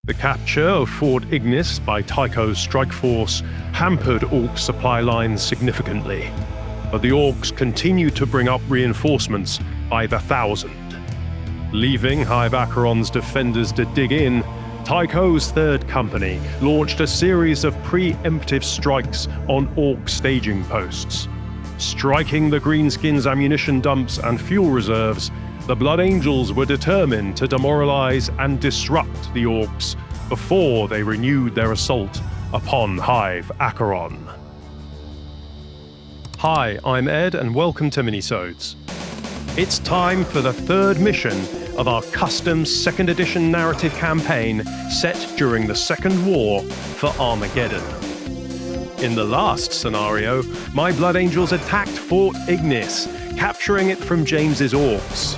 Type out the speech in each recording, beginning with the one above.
The capture of Fort Ignis by Tycho's strike force hampered Orks' supply lines significantly, but the Orks continued to bring up reinforcements by the thousand. Leaving Hive Acheron's defenders to dig in, Tycho's Third Company launched a series of preemptive strikes on Ork staging posts. Striking the Greenskins' ammunition dumps and fuel reserves, the Blood Angels were determined to demoralize and disrupt the Orks before they renewed their assault upon Hive Acheron. Hi, I'm Ed and welcome to Minisodes. It's time for the third mission of our custom 2nd edition narrative campaign set during the Second War for Armageddon. In the last scenario, my Blood Angels attacked Fort Ignis, capturing it from James's Orks.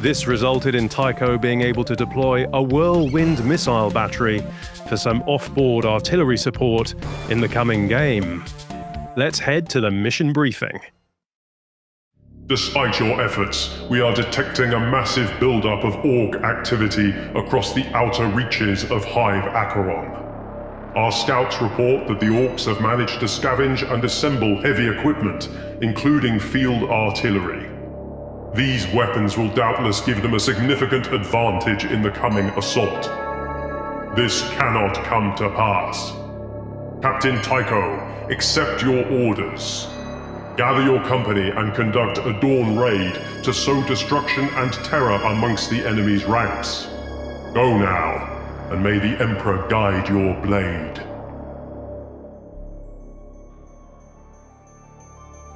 This resulted in Tycho being able to deploy a whirlwind missile battery for some off-board artillery support in the coming game. Let's head to the mission briefing. Despite your efforts, we are detecting a massive buildup of Ork activity across the outer reaches of Hive Acheron. Our scouts report that the Orks have managed to scavenge and assemble heavy equipment, including field artillery. These weapons will doubtless give them a significant advantage in the coming assault. This cannot come to pass. Captain Tycho, accept your orders. Gather your company and conduct a dawn raid to sow destruction and terror amongst the enemy's ranks. Go now, and may the Emperor guide your blade.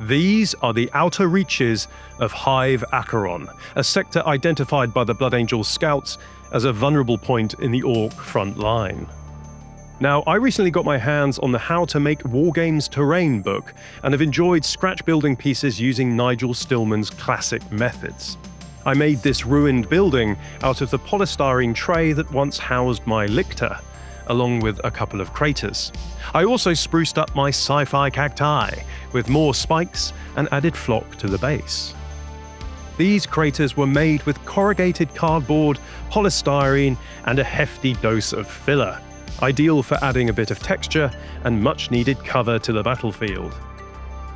These are the outer reaches of Hive Acheron, a sector identified by the Blood Angel scouts as a vulnerable point in the Ork front line. Now, I recently got my hands on the How to Make Wargames terrain book and have enjoyed scratch building pieces using Nigel Stillman's classic methods. I made this ruined building out of the polystyrene tray that once housed my lictor, along with a couple of craters. I also spruced up my sci-fi cacti with more spikes and added flock to the base. These craters were made with corrugated cardboard, polystyrene, and a hefty dose of filler, ideal for adding a bit of texture and much-needed cover to the battlefield.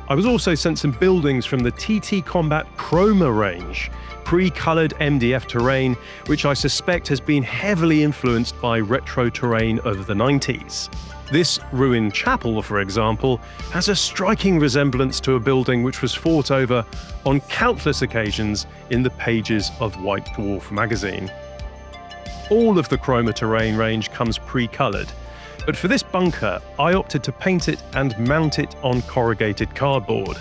I was also sent some buildings from the TTCombat CHROMA range, pre-coloured MDF terrain, which I suspect has been heavily influenced by retro terrain of the 90s. This ruined chapel, for example, has a striking resemblance to a building which was fought over on countless occasions in the pages of White Dwarf magazine. All of the CHROMA terrain range comes pre-coloured, but for this bunker, I opted to paint it and mount it on corrugated cardboard,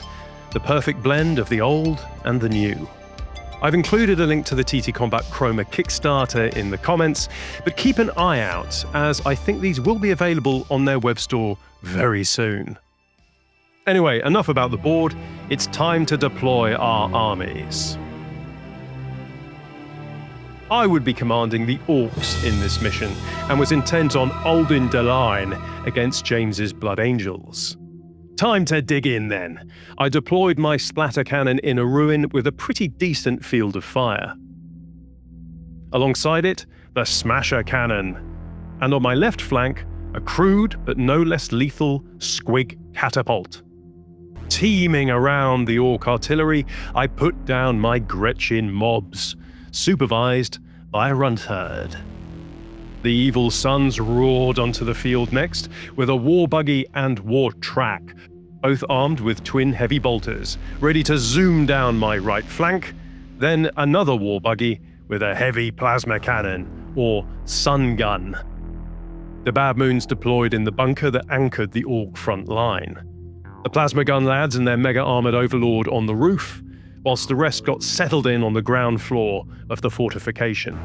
the perfect blend of the old and the new. I've included a link to the TTCombat CHROMA Kickstarter in the comments, but keep an eye out, as I think these will be available on their web store very soon. Anyway, enough about the board, it's time to deploy our armies. I would be commanding the Orks in this mission, and was intent on holding the line against James's Blood Angels. Time to dig in then. I deployed my splatter cannon in a ruin with a pretty decent field of fire. Alongside it, the smasher cannon. And on my left flank, a crude but no less lethal squig catapult. Teaming around the Ork artillery, I put down my Gretchen mobs, supervised by a runt herd. The evil sons roared onto the field next with a war buggy and war track, both armed with twin heavy bolters, ready to zoom down my right flank, then another war buggy with a heavy plasma cannon, or sun gun. The Babmoons deployed in the bunker that anchored the Ork front line. The plasma gun lads and their mega armoured overlord on the roof, whilst the rest got settled in on the ground floor of the fortification.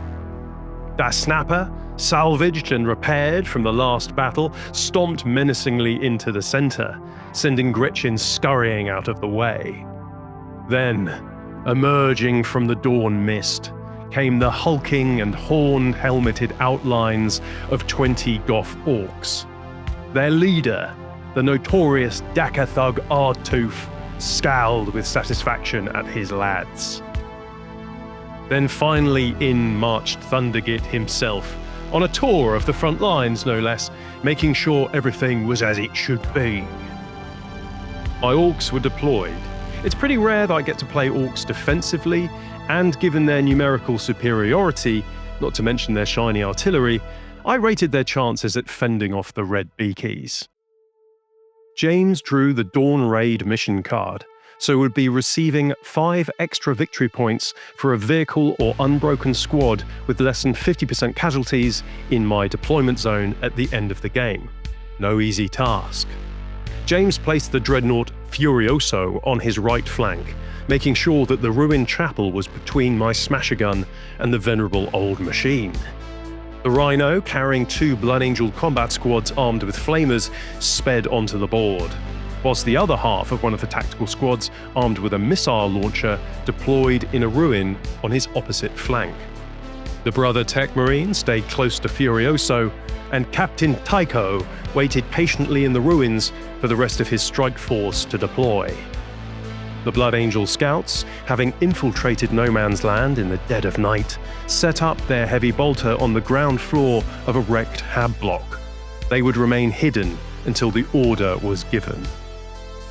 Das Snapper, salvaged and repaired from the last battle, stomped menacingly into the centre, sending Gretchen scurrying out of the way. Then, emerging from the dawn mist, came the hulking and horn-helmeted outlines of 20 Goth Orks. Their leader, the notorious Daka thug Ardtooth, scowled with satisfaction at his lads. Then finally in marched Thundergit himself, on a tour of the front lines no less, making sure everything was as it should be. My Orks were deployed. It's pretty rare that I get to play Orks defensively, and given their numerical superiority, not to mention their shiny artillery, I rated their chances at fending off the red beakies. James drew the Dawn Raid mission card, so would be receiving 5 extra victory points for a vehicle or unbroken squad with less than 50% casualties in my deployment zone at the end of the game. No easy task. James placed the dreadnought Furioso on his right flank, making sure that the ruined chapel was between my smasher gun and the venerable old machine. The Rhino, carrying 2 Blood Angel combat squads armed with flamers, sped onto the board, whilst the other half of one of the tactical squads, armed with a missile launcher, deployed in a ruin on his opposite flank. The brother Tech Marine stayed close to Furioso, and Captain Tycho waited patiently in the ruins for the rest of his strike force to deploy. The Blood Angel scouts, having infiltrated no man's land in the dead of night, set up their heavy bolter on the ground floor of a wrecked hab block. They would remain hidden until the order was given.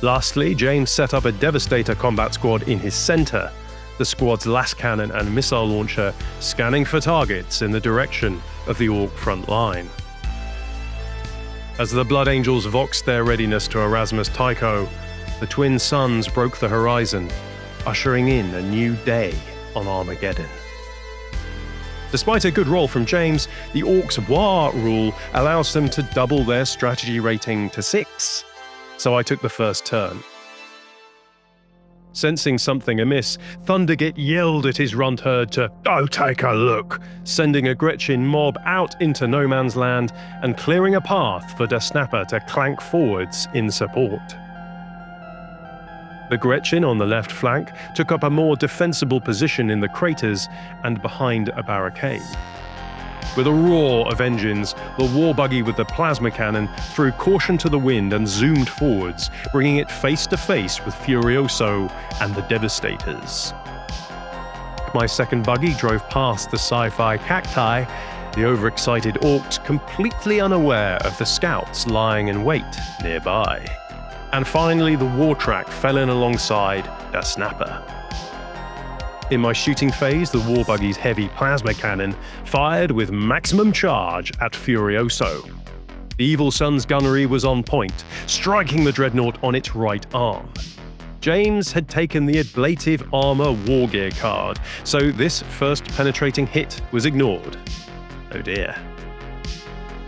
Lastly, James set up a Devastator combat squad in his center, the squad's las cannon and missile launcher scanning for targets in the direction of the Ork front line. As the Blood Angels voxed their readiness to Erasmus Tycho, the twin suns broke the horizon, ushering in a new day on Armageddon. Despite a good roll from James, the Orks' War rule allows them to double their strategy rating to 6, so I took the first turn. Sensing something amiss, Thundergit yelled at his runt herd to "Go take a look," sending a Gretchen mob out into no man's land and clearing a path for Der Snapper to clank forwards in support. The Gretchen on the left flank took up a more defensible position in the craters and behind a barricade. With a roar of engines, the war buggy with the plasma cannon threw caution to the wind and zoomed forwards, bringing it face to face with Furioso and the Devastators. My second buggy drove past the sci-fi cacti, the overexcited Orks completely unaware of the scouts lying in wait nearby. And finally, the war track fell in alongside Der Snapper. In my shooting phase, the war buggy's heavy plasma cannon fired with maximum charge at Furioso. The Evil Sun's gunnery was on point, striking the dreadnought on its right arm. James had taken the ablative armor war gear card, so this first penetrating hit was ignored. Oh dear.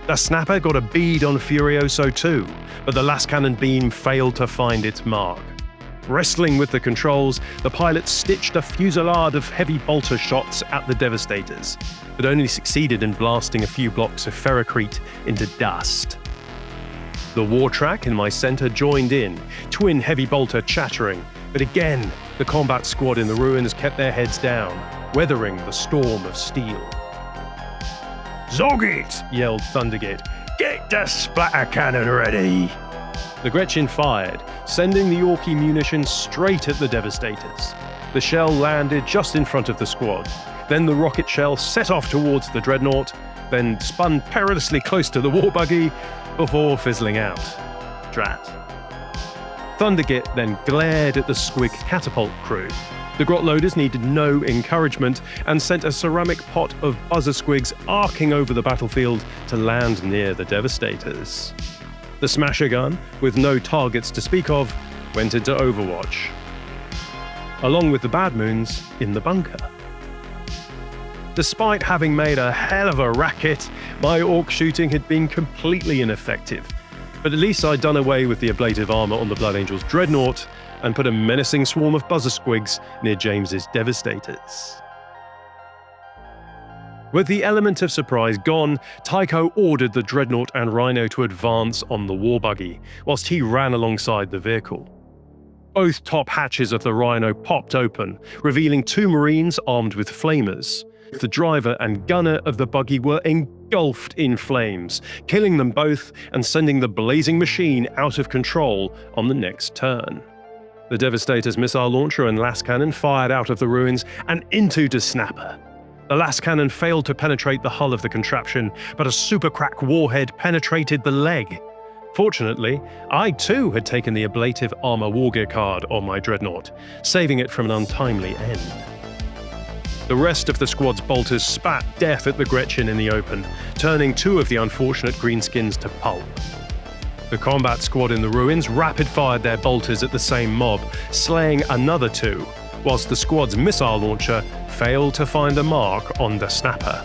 The Snapper got a bead on Furioso too, but the las cannon beam failed to find its mark. Wrestling with the controls, the pilot stitched a fusillade of heavy bolter shots at the Devastators, but only succeeded in blasting a few blocks of ferrocrete into dust. The war track in my center joined in, twin heavy bolter chattering, but again, the combat squad in the ruins kept their heads down, weathering the storm of steel. "Zog it!" yelled Thundergit. "Get the splatter cannon ready!" The Gretchen fired, sending the Orky munitions straight at the Devastators. The shell landed just in front of the squad. Then the rocket shell set off towards the dreadnought, then spun perilously close to the war buggy before fizzling out. Drat. Thundergit then glared at the Squig catapult crew. The grot loaders needed no encouragement and sent a ceramic pot of buzzer squigs arcing over the battlefield to land near the Devastators. The smasher gun, with no targets to speak of, went into Overwatch, along with the Bad Moons in the bunker. Despite having made a hell of a racket, my Ork shooting had been completely ineffective, but at least I'd done away with the ablative armor on the Blood Angel's dreadnought and put a menacing swarm of buzzer squigs near James's Devastators. With the element of surprise gone, Tycho ordered the dreadnought and Rhino to advance on the war buggy, whilst he ran alongside the vehicle. Both top hatches of the Rhino popped open, revealing 2 Marines armed with flamers. The driver and gunner of the buggy were engulfed in flames, killing them both and sending the blazing machine out of control on the next turn. The Devastator's missile launcher and las cannon fired out of the ruins and into Der Snapper. The last cannon failed to penetrate the hull of the contraption, but a supercrack warhead penetrated the leg. Fortunately, I too had taken the ablative armor wargear card on my dreadnought, saving it from an untimely end. The rest of the squad's bolters spat death at the Gretchen in the open, turning 2 of the unfortunate greenskins to pulp. The combat squad in the ruins rapid-fired their bolters at the same mob, slaying another 2, whilst the squad's missile launcher failed to find a mark on the snapper.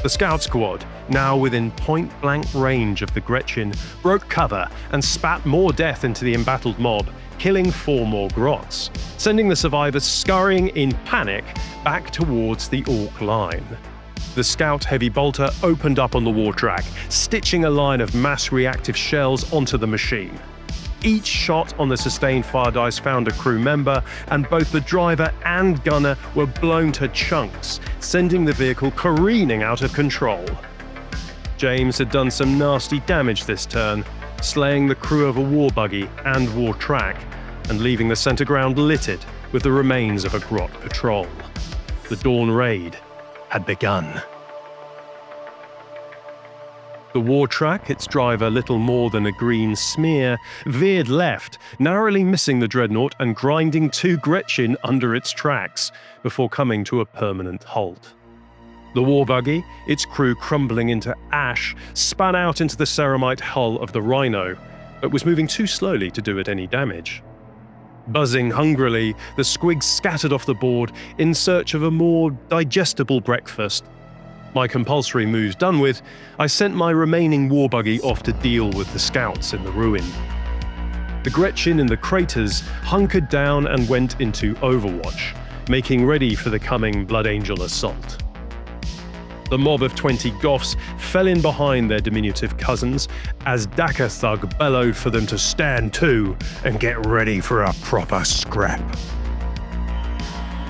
The scout squad, now within point-blank range of the Gretchen, broke cover and spat more death into the embattled mob, killing 4 more grots, sending the survivors scurrying in panic back towards the Ork line. The scout heavy bolter opened up on the war track, stitching a line of mass reactive shells onto the machine. Each shot on the sustained fire dice found a crew member, and both the driver and gunner were blown to chunks, sending the vehicle careening out of control. James had done some nasty damage this turn, slaying the crew of a war buggy and war track, and leaving the center ground littered with the remains of a grot patrol. The dawn raid had begun. The war track, its driver little more than a green smear, veered left, narrowly missing the dreadnought and grinding 2 Gretchen under its tracks, before coming to a permanent halt. The war buggy, its crew crumbling into ash, span out into the ceramite hull of the Rhino, but was moving too slowly to do it any damage. Buzzing hungrily, the squigs scattered off the board in search of a more digestible breakfast. My compulsory moves done with, I sent my remaining war buggy off to deal with the scouts in the ruin. The Gretchen in the craters hunkered down and went into Overwatch, making ready for the coming Blood Angel assault. The mob of 20 Goths fell in behind their diminutive cousins as Daka Thug bellowed for them to stand to and get ready for a proper scrap.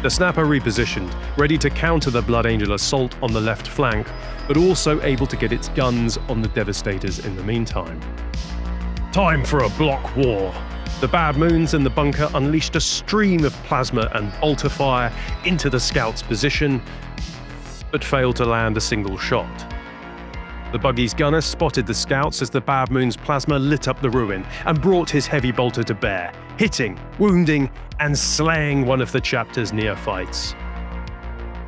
The snapper repositioned, ready to counter the Blood Angel assault on the left flank, but also able to get its guns on the Devastators in the meantime. Time for a block war. The Bad Moons in the bunker unleashed a stream of plasma and bolter fire into the scouts' position, but failed to land a single shot. The buggy's gunner spotted the scouts as the Bad Moon's plasma lit up the ruin and brought his heavy bolter to bear, hitting, wounding, and slaying one of the chapter's neophytes.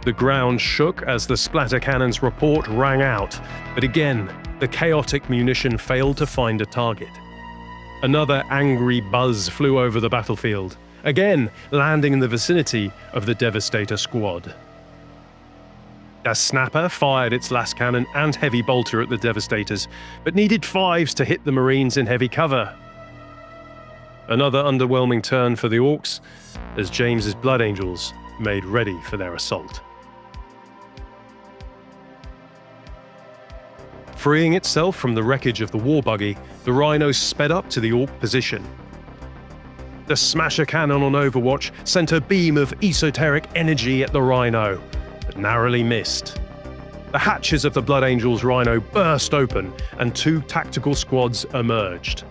The ground shook as the splatter cannon's report rang out, but again, the chaotic munition failed to find a target. Another angry buzz flew over the battlefield, again landing in the vicinity of the Devastator squad. The snapper fired its last cannon and heavy bolter at the Devastators, but needed 5s to hit the Marines in heavy cover. Another underwhelming turn for the Orks, as James's Blood Angels made ready for their assault. Freeing itself from the wreckage of the war buggy, the Rhino sped up to the Ork position. The smasher cannon on Overwatch sent a beam of esoteric energy at the Rhino, but narrowly missed. The hatches of the Blood Angels Rhino burst open, and 2 tactical squads emerged.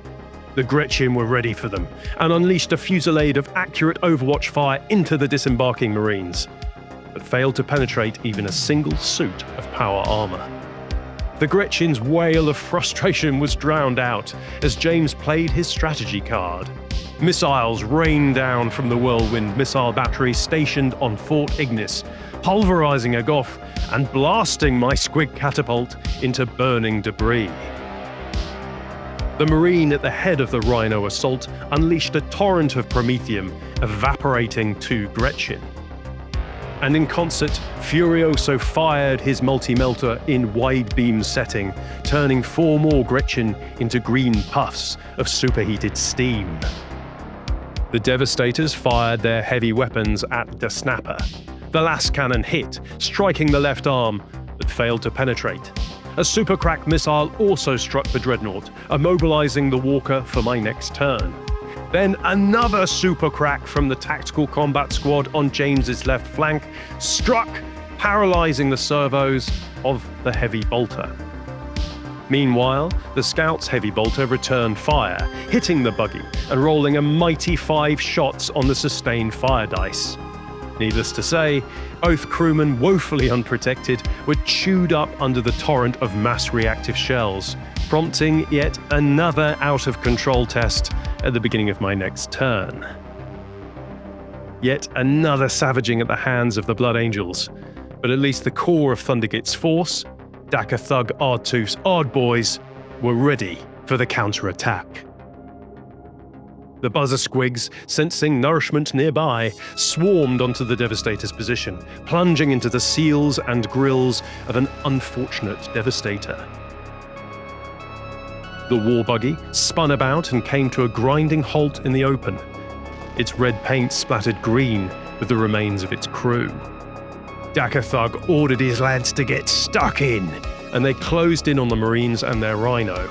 The Gretchen were ready for them, and unleashed a fusillade of accurate Overwatch fire into the disembarking Marines, but failed to penetrate even a single suit of power armor. The Gretchen's wail of frustration was drowned out as James played his strategy card. Missiles rained down from the Whirlwind missile battery stationed on Fort Ignis, pulverizing a Goth and blasting my squig catapult into burning debris. The Marine at the head of the Rhino assault unleashed a torrent of promethium, evaporating 2 Gretchen. And in concert, Furioso fired his multi-melter in wide beam setting, turning 4 more Gretchen into green puffs of superheated steam. The Devastators fired their heavy weapons at the snapper. The last cannon hit, striking the left arm, but failed to penetrate. A supercrack missile also struck the dreadnought, immobilizing the walker for my next turn. Then another supercrack from the tactical combat squad on James's left flank struck, paralyzing the servos of the heavy bolter. Meanwhile, the scout's heavy bolter returned fire, hitting the buggy and rolling a mighty 5 shots on the sustained fire dice. Needless to say, both crewmen, woefully unprotected, were chewed up under the torrent of mass reactive shells, prompting yet another out-of-control test at the beginning of my next turn. Yet another savaging at the hands of the Blood Angels, but at least the core of Thundergit's force, Daka Thug Ardtooth's Odd Boys, were ready for the counter-attack. The buzzer squigs, sensing nourishment nearby, swarmed onto the Devastator's position, plunging into the seals and grills of an unfortunate Devastator. The war buggy spun about and came to a grinding halt in the open. Its red paint splattered green with the remains of its crew. Daka Thug ordered his lads to get stuck in, and they closed in on the Marines and their Rhino.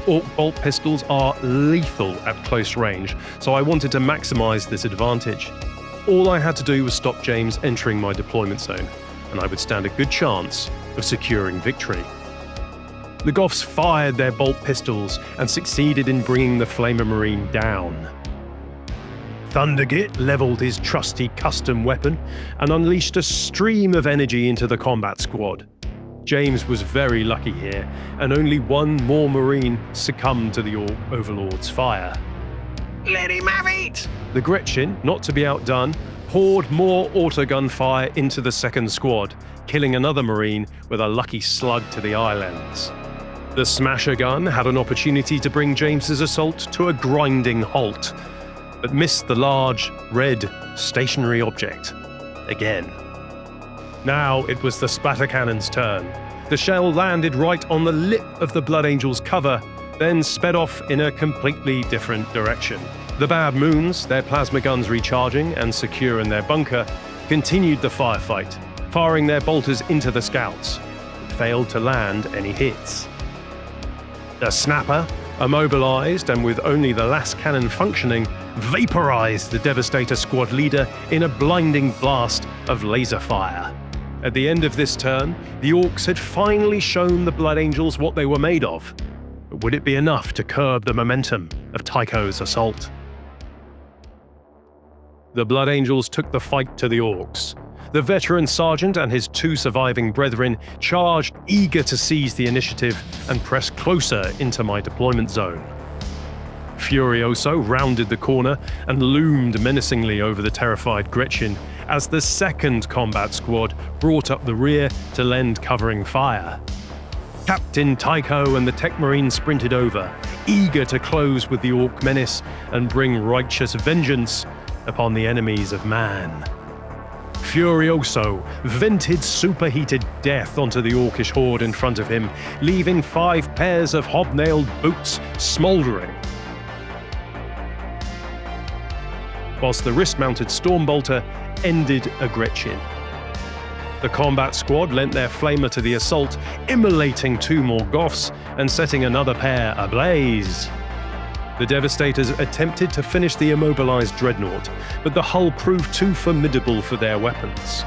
Ork bolt pistols are lethal at close range, so I wanted to maximise this advantage. All I had to do was stop James entering my deployment zone, and I would stand a good chance of securing victory. The Goths fired their bolt pistols and succeeded in bringing the Flamer Marine down. Thundergit levelled his trusty custom weapon and unleashed a stream of energy into the combat squad. James was very lucky here, and only one more Marine succumbed to the Ork Overlord's fire. Let him have it! The Gretchen, not to be outdone, poured more autogun fire into the second squad, killing another Marine with a lucky slug to the eye lens. The Smasher gun had an opportunity to bring James's assault to a grinding halt, but missed the large, red, stationary object. Again. Now it was the splatter cannon's turn. The shell landed right on the lip of the Blood Angel's cover, then sped off in a completely different direction. The Bad Moons, their plasma guns recharging and secure in their bunker, continued the firefight, firing their bolters into the scouts, but failed to land any hits. The Snapper, immobilized and with only the last cannon functioning, vaporized the Devastator squad leader in a blinding blast of laser fire. At the end of this turn, the Orks had finally shown the Blood Angels what they were made of. But would it be enough to curb the momentum of Tycho's assault? The Blood Angels took the fight to the Orks. The veteran sergeant and his two surviving brethren charged, eager to seize the initiative and press closer into my deployment zone. Furioso rounded the corner and loomed menacingly over the terrified Gretchen as the second combat squad brought up the rear to lend covering fire. Captain Tycho and the Tech Marine sprinted over, eager to close with the Ork menace and bring righteous vengeance upon the enemies of man. Furioso vented superheated death onto the Orkish horde in front of him, leaving 5 pairs of hobnailed boots smouldering. Whilst the wrist-mounted Stormbolter ended a Gretchen. The combat squad lent their flamer to the assault, immolating 2 more Goths and setting another pair ablaze. The Devastators attempted to finish the immobilized Dreadnought, but the hull proved too formidable for their weapons.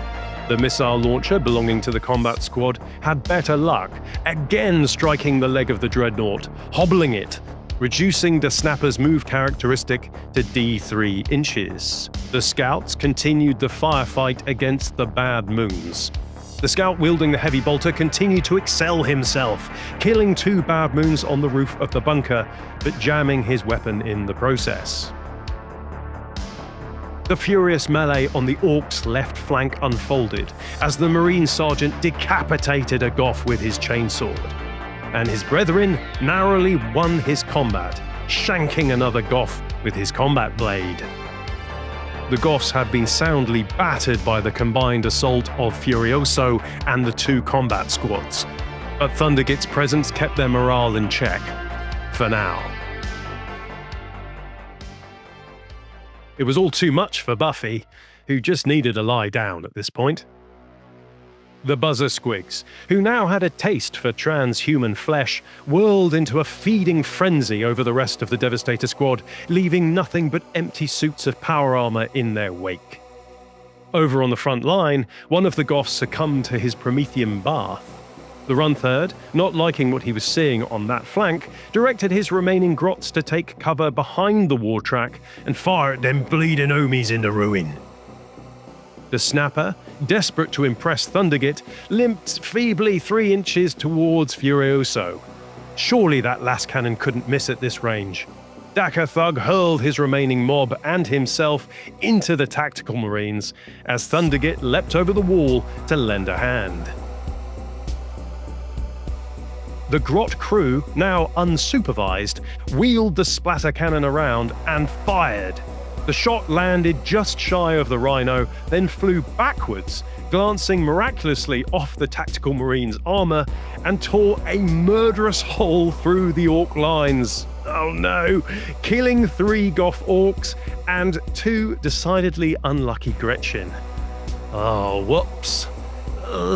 The missile launcher belonging to the combat squad had better luck, again striking the leg of the Dreadnought, hobbling it, reducing the Snapper's move characteristic to D3 inches. The Scouts continued the firefight against the Bad Moons. The Scout wielding the heavy bolter continued to excel himself, killing 2 Bad Moons on the roof of the bunker, but jamming his weapon in the process. The furious melee on the Orks' left flank unfolded as the Marine Sergeant decapitated a Goth with his chainsword, and his brethren narrowly won his combat, shanking another Goth with his combat blade. The Goths had been soundly battered by the combined assault of Furioso and the 2 combat squads, but Thundergit's presence kept their morale in check, for now. It was all too much for Buffy, who just needed to lie down at this point. The Buzzer Squigs, who now had a taste for transhuman flesh, whirled into a feeding frenzy over the rest of the Devastator squad, leaving nothing but empty suits of power armor in their wake. Over on the front line, one of the Goths succumbed to his Promethean bath. The Run-Third, not liking what he was seeing on that flank, directed his remaining grots to take cover behind the war track and fire at them bleeding homies in the ruin. The snapper, desperate to impress Thundergit, limped feebly 3 inches towards Furioso. Surely that last cannon couldn't miss at this range. Dakathug hurled his remaining mob and himself into the tactical marines as Thundergit leapt over the wall to lend a hand. The Grot crew, now unsupervised, wheeled the splatter cannon around and fired. The shot landed just shy of the Rhino, then flew backwards, glancing miraculously off the tactical marine's armor and tore a murderous hole through the Ork lines. Oh no! Killing 3 Goth Orks and 2 decidedly unlucky Gretchen. Oh, whoops.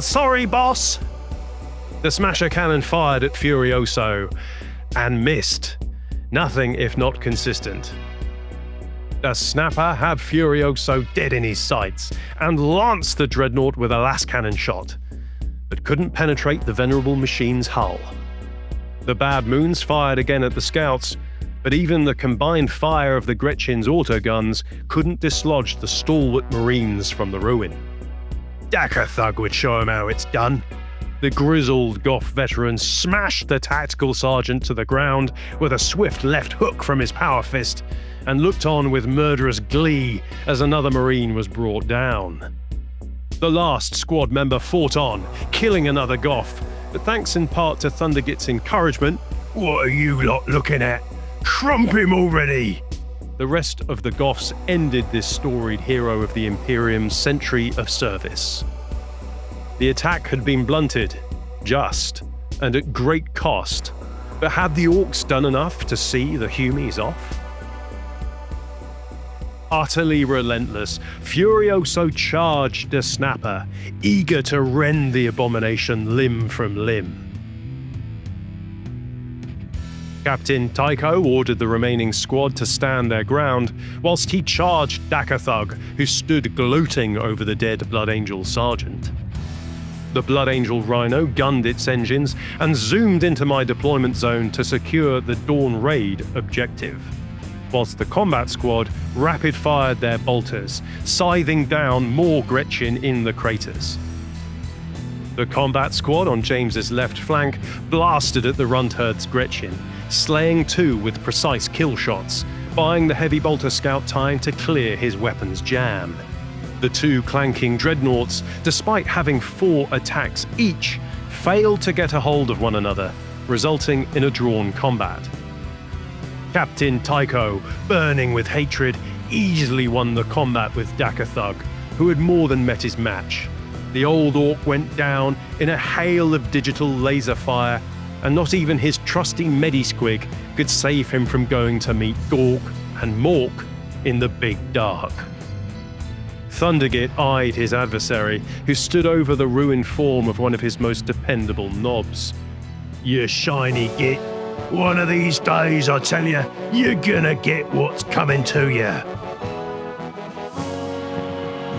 Sorry, boss. The smasher cannon fired at Furioso and missed. Nothing if not consistent. The snapper had Furioso dead in his sights and lanced the dreadnought with a last cannon shot, but couldn't penetrate the venerable machine's hull. The Bad Moons fired again at the scouts, but even the combined fire of the Gretchen's autoguns couldn't dislodge the stalwart marines from the ruin. Dakathug would show him how it's done. The grizzled Goth veteran smashed the tactical sergeant to the ground with a swift left hook from his power fist and looked on with murderous glee as another marine was brought down. The last squad member fought on, killing another Goth, but thanks in part to Thundergit's encouragement, "What are you lot looking at? Crump him already!" The rest of the Goths ended this storied hero of the Imperium's century of service. The attack had been blunted, just, and at great cost, but had the Orks done enough to see the Humies off? Utterly relentless, Furioso charged the snapper, eager to rend the abomination limb from limb. Captain Tycho ordered the remaining squad to stand their ground, whilst he charged Dakathug, who stood gloating over the dead Blood Angel sergeant. The Blood Angel Rhino gunned its engines and zoomed into my deployment zone to secure the Dawn Raid objective, whilst the combat squad rapid-fired their bolters, scything down more Gretchen in the craters. The combat squad on James's left flank blasted at the Rundherd's Gretchen, slaying 2 with precise kill shots, buying the heavy bolter scout time to clear his weapons jam. The 2 clanking dreadnoughts, despite having 4 attacks each, failed to get a hold of one another, resulting in a drawn combat. Captain Tycho, burning with hatred, easily won the combat with Dakathug, who had more than met his match. The old Ork went down in a hail of digital laser fire, and not even his trusty Medisquig could save him from going to meet Gork and Mork in the big dark. Thundergit eyed his adversary, who stood over the ruined form of one of his most dependable nobs. "You shiny git. One of these days, I tell you, you're gonna get what's coming to you."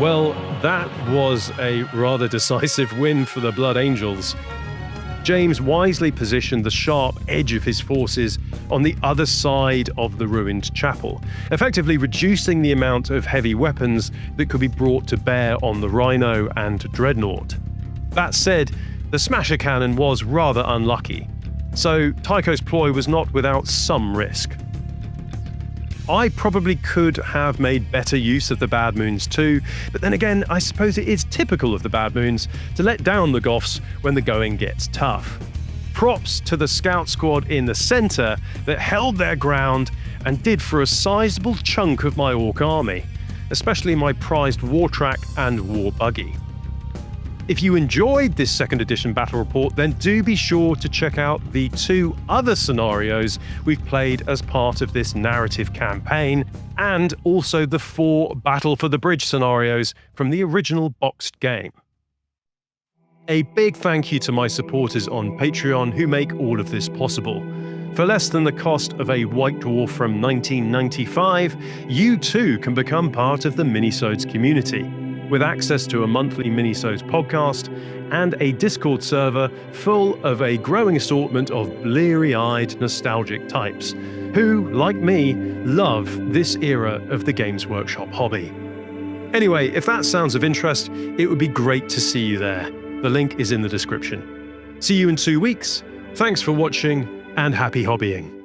Well, that was a rather decisive win for the Blood Angels. James wisely positioned the sharp edge of his forces on the other side of the ruined chapel, effectively reducing the amount of heavy weapons that could be brought to bear on the Rhino and Dreadnought. That said, the smasher cannon was rather unlucky, so Tycho's ploy was not without some risk. I probably could have made better use of the Bad Moons too, but then again, I suppose it is typical of the Bad Moons to let down the Goths when the going gets tough. Props to the scout squad in the centre that held their ground and did for a sizable chunk of my Ork army, especially my prized war track and war buggy. If you enjoyed this 2nd edition battle report, then do be sure to check out the 2 other scenarios we've played as part of this narrative campaign, and also the 4 Battle for the Bridge scenarios from the original boxed game. A big thank you to my supporters on Patreon who make all of this possible. For less than the cost of a White Dwarf from 1995, you too can become part of the Minisodes community, with access to a monthly Minisodes podcast and a Discord server full of a growing assortment of bleary-eyed nostalgic types who, like me, love this era of the Games Workshop hobby. Anyway, if that sounds of interest, it would be great to see you there. The link is in the description. See you in 2 weeks. Thanks for watching, and happy hobbying.